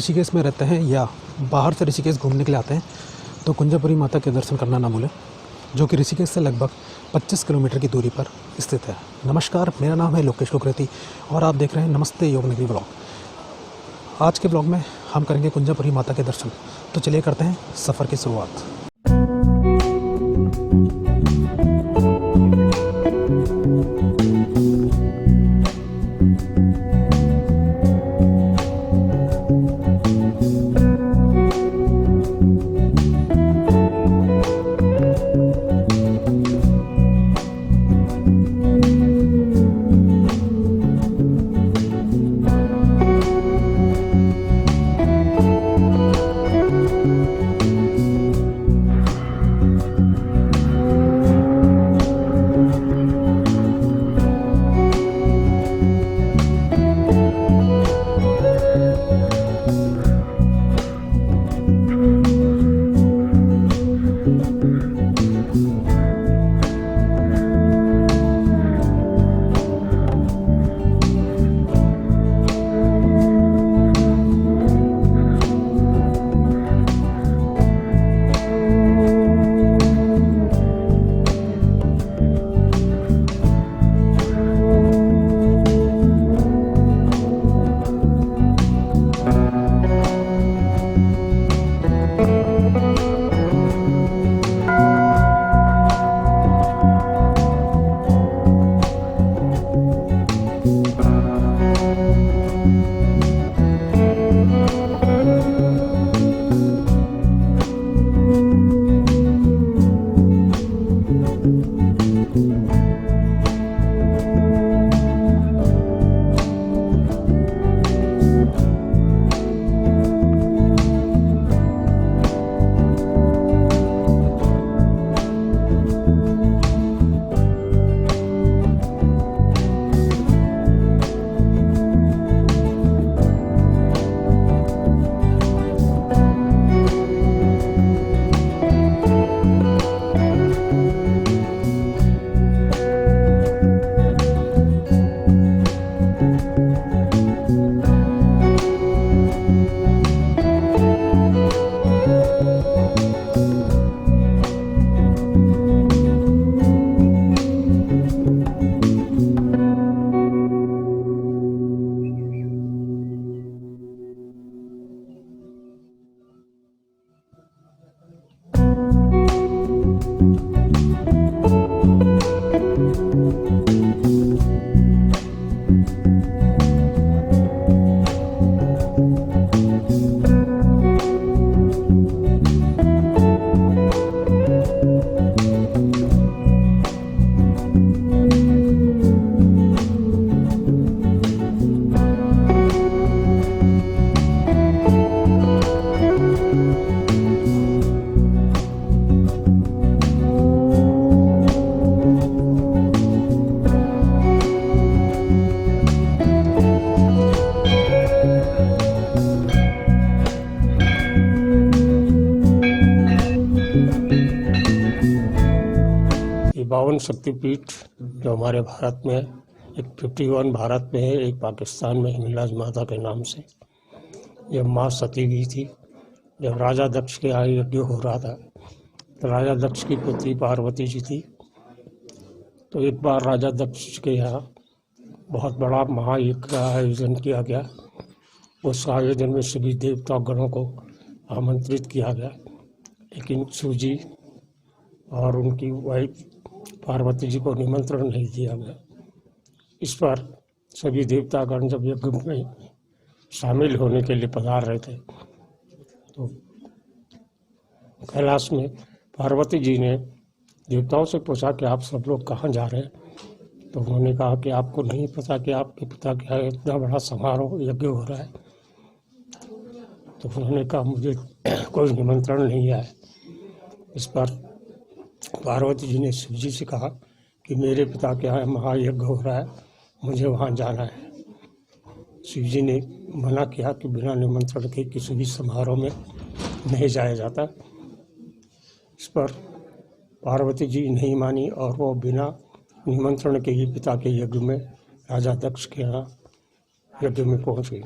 ऋषिकेश में रहते हैं या बाहर से ऋषिकेश घूमने के लिए आते हैं तो कुंजापुरी माता के दर्शन करना ना भूलें, जो कि ऋषिकेश से लगभग 25 किलोमीटर की दूरी पर स्थित है। नमस्कार, मेरा नाम है लोकेश कुकरेती और आप देख रहे हैं नमस्ते योग नगरी ब्लॉग। आज के ब्लॉग में हम करेंगे कुंजापुरी माता के दर्शन, तो चलिए करते हैं सफ़र की शुरुआत। बावन शक्तिपीठ जो हमारे भारत में है, एक 51 भारत में है, एक पाकिस्तान में हिंगलाज माता के नाम से। जब माँ सती गई थी, जब राजा दक्ष के यहाँ यज्ञ हो रहा था तो राजा दक्ष की पुत्री पार्वती जी थी। तो एक बार राजा दक्ष के यहाँ बहुत बड़ा महायज्ञ का आयोजन किया गया। उस आयोजन में सभी देवता गणों को आमंत्रित किया गया, लेकिन शिव जी और उनकी वाइफ पार्वती जी को निमंत्रण नहीं दिया गया। इस पर सभी देवतागण जब यज्ञ में शामिल होने के लिए पधार रहे थे तो कैलाश में पार्वती जी ने देवताओं से पूछा कि आप सब लोग कहाँ जा रहे हैं। तो उन्होंने कहा कि आपको नहीं पता कि आपके पिता क्या है, इतना बड़ा समारोह यज्ञ हो रहा है। तो उन्होंने कहा मुझे कोई निमंत्रण नहीं आया। इस पर पार्वती जी ने शिव जी से कहा कि मेरे पिता के यहाँ महायज्ञ हो रहा है, मुझे वहाँ जाना है। शिव जी ने मना किया कि बिना निमंत्रण के किसी भी समारोह में नहीं जाया जाता। इस पर पार्वती जी नहीं मानी और वो बिना निमंत्रण के ही पिता के यज्ञ में राजा दक्ष के यहाँ यज्ञ में पहुँच गई।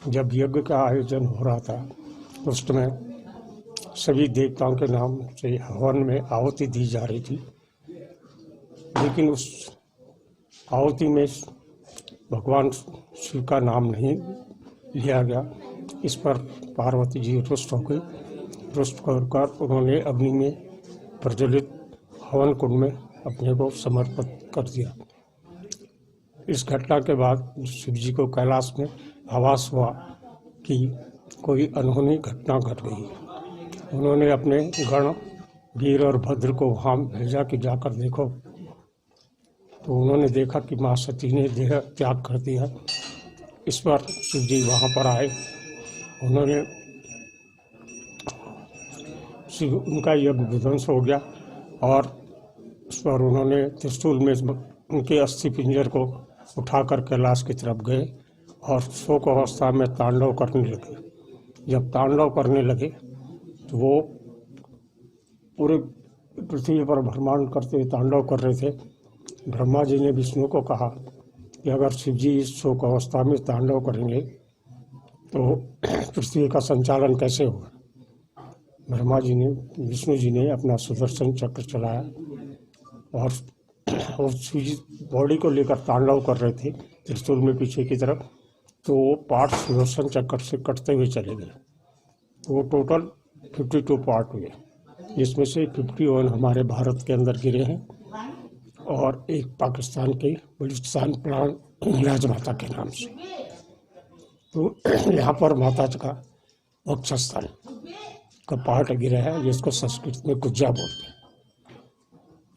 जब यज्ञ का आयोजन हो रहा था उस समय सभी देवताओं के नाम से हवन में आहुति दी जा रही थी, लेकिन उस आहुति में भगवान शिव का नाम नहीं लिया गया। इस पर पार्वती जी रुष्ट हो गई। रुष्ट होकर उन्होंने अग्नि में प्रज्वलित हवन कुंड में अपने को समर्पित कर दिया। इस घटना के बाद शिव जी को कैलाश में आभास हुआ कि कोई अनहोनी घटना घट गई है। उन्होंने अपने गण वीर और भद्र को वहाँ भेजा कि जाकर देखो। तो उन्होंने देखा कि माँ सती ने देह त्याग कर दिया। इस पर शिव जी वहाँ पर आए। उन्होंने उनका यज्ञ विध्वंस हो गया और उस पर उन्होंने त्रिशूल में उनके अस्थि पिंजर को उठाकर कैलाश की तरफ गए और शोक अवस्था में तांडव करने लगे। जब तांडव करने लगे तो वो पूरे पृथ्वी पर भ्रमण करते हुए तांडव कर रहे थे। ब्रह्मा जी ने विष्णु को कहा कि अगर शिव जी इस शोक अवस्था में तांडव करेंगे तो पृथ्वी का संचालन कैसे होगा। ब्रह्मा जी ने विष्णु जी ने अपना सुदर्शन चक्र चलाया और शिव जी बॉडी को लेकर तांडव कर रहे थे त्रिशूल में पीछे की तरफ। तो वो पार्ट सुदर्शन चक्र से कटते हुए चले गए। तो वो टोटल 52 पार्ट हुए, जिसमें से 51 हमारे भारत के अंदर गिरे हैं और एक पाकिस्तान के बलूचिस्तान प्राण हिंगलाज माता के नाम से। तो यहाँ पर माता का वक्षस्थल का पार्ट गिरा है, जिसको संस्कृत में कुज्जा बोलते हैं,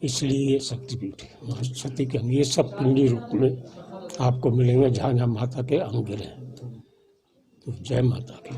इसलिए ये शक्तिपीठ है। सती के अंग ये सब पिंडी रूप में आपको मिलेंगे जहाँ जहाँ माता के अंग गिरे हैं। तो जय माता की।